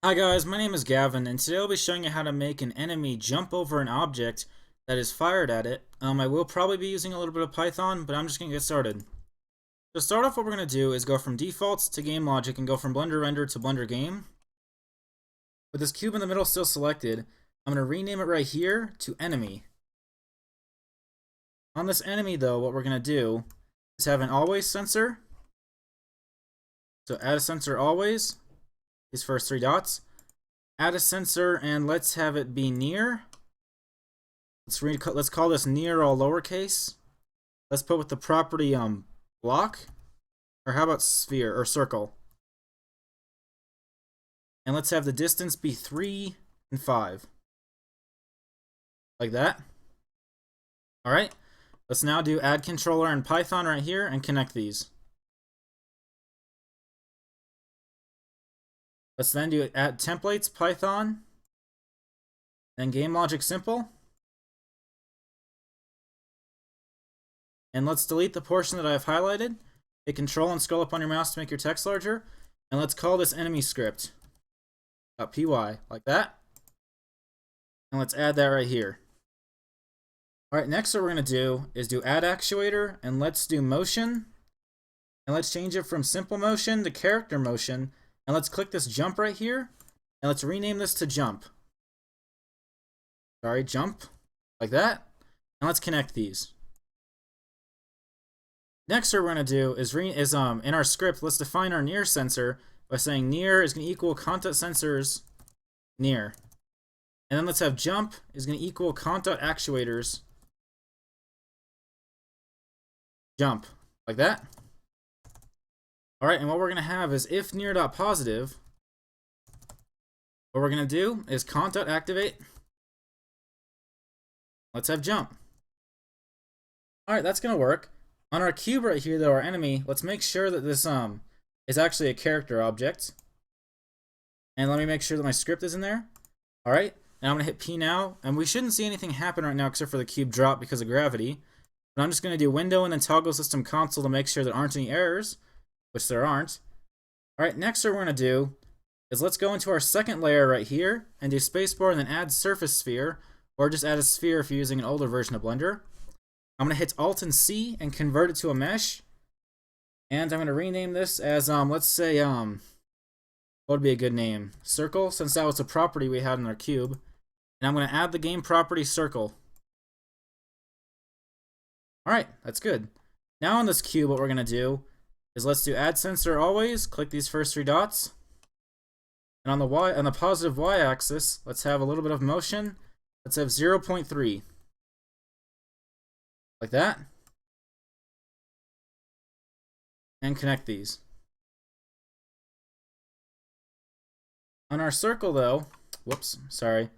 Hi guys, my name is Gavin, and today I'll be showing you how to make an enemy jump over an object that is fired at it. I will probably be using a little bit of Python, but I'm just going to get started. To start off, what we're going to do is go from defaults to game logic and go from Blender render to Blender game. With this cube in the middle still selected, I'm going to rename it right here to enemy. On this enemy though, what we're going to do is have an always sensor. So add a sensor always, these first three dots. Add a sensor and let's have it be near. Let's call this near all lowercase. Let's put with the property block, or how about sphere or circle? And let's have the distance be 3 and 5. Like that. Alright, let's now do add controller in Python right here and connect these. Let's then do add templates, Python, then game logic simple. And let's delete the portion that I've highlighted. Hit control and scroll up on your mouse to make your text larger. And let's call this enemy script. .py, like that. And let's add that right here. Alright, next what we're going to do is do add actuator, and let's do motion. And let's change it from simple motion to character motion. And let's click this jump right here. And let's rename this to jump. Sorry, jump. Like that. And let's connect these. Next what we're going to do is in our script, let's define our near sensor by saying near is going to equal content sensors near. And then let's have jump is going to equal content actuators jump. Like that. Alright, and what we're going to have is if near.positive, what we're going to do is content activate. Let's have jump. Alright, that's going to work. On our cube right here, though, our enemy, let's make sure that this is actually a character object. And let me make sure that my script is in there. Alright, now I'm going to hit P now, and we shouldn't see anything happen right now except for the cube drop because of gravity. But I'm just going to do window and then toggle system console to make sure there aren't any errors, which there aren't. Alright, next what we're going to do is let's go into our second layer right here and do spacebar and then add surface sphere, or just add a sphere if you're using an older version of Blender. I'm going to hit Alt and C and convert it to a mesh. And I'm going to rename this as, let's say, what would be a good name? Circle, since that was a property we had in our cube. And I'm going to add the game property circle. Alright, that's good. Now on this cube, what we're going to do is let's do add sensor always, click these first three dots. And on the positive y-axis, let's have a little bit of motion. Let's have 0.3. Like that. And connect these. On our circle though, whoops, sorry.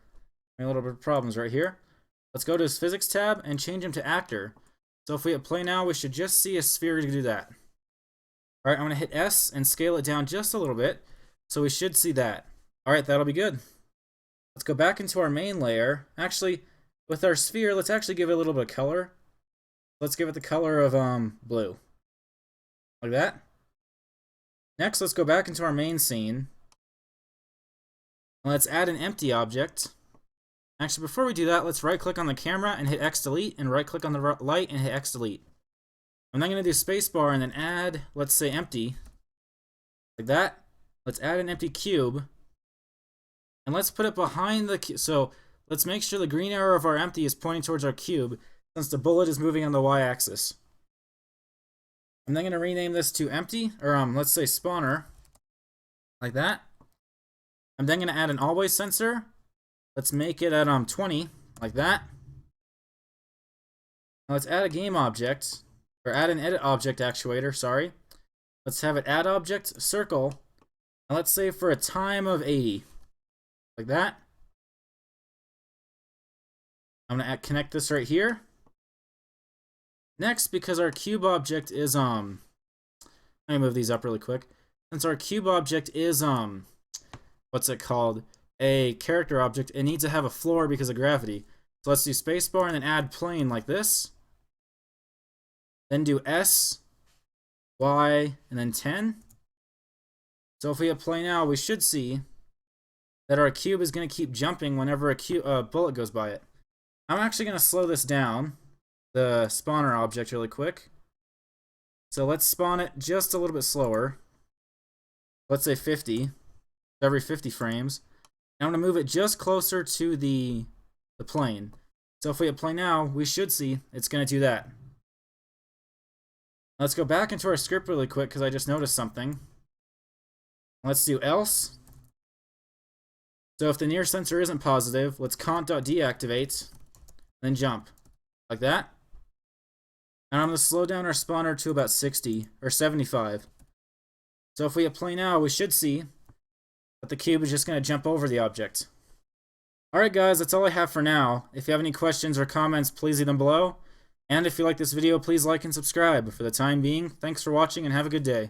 A little bit of problems right here. Let's go to his physics tab and change him to actor. So if we hit play now, we should just see a sphere to do that. Alright, I'm going to hit S and scale it down just a little bit. So we should see that. Alright, that'll be good. Let's go back into our main layer. Actually, with our sphere, let's actually give it a little bit of color. Let's give it the color of blue. Like that. Next, let's go back into our main scene. And let's add an empty object. Actually, before we do that, let's right-click on the camera and hit X delete, and right-click on the light and hit X delete. I'm then going to do spacebar and then add, let's say, empty. Like that. Let's add an empty cube. And let's put it behind the cube. So let's make sure the green arrow of our empty is pointing towards our cube, since the bullet is moving on the y-axis. I'm then going to rename this to empty, or let's say spawner. Like that. I'm then going to add an always sensor. Let's make it at 20, like that. Now let's add a game object, or add an edit object actuator, sorry. Let's have it add object, circle, and let's say for a time of 80. Like that. I'm going to connect this right here. Next, because our cube object is, let me move these up really quick. Since our cube object is, what's it called? A character object, it needs to have a floor because of gravity. So let's do spacebar and then add plane like this. Then do S, Y, and then 10. So if we hit play now, we should see that our cube is going to keep jumping whenever a bullet goes by it. I'm actually going to slow this down, the spawner object, really quick. So let's spawn it just a little bit slower. Let's say 50, every 50 frames. And I'm going to move it just closer to the plane. So if we hit play now, we should see it's going to do that. Let's go back into our script really quick because I just noticed something. Let's do else. So if the near sensor isn't positive, let's const.deactivate, then jump. Like that. And I'm going to slow down our spawner to about 60 or 75. So if we hit play now, we should see that the cube is just going to jump over the object. Alright guys, that's all I have for now. If you have any questions or comments, please leave them below. And if you like this video, please like and subscribe. For the time being, thanks for watching and have a good day.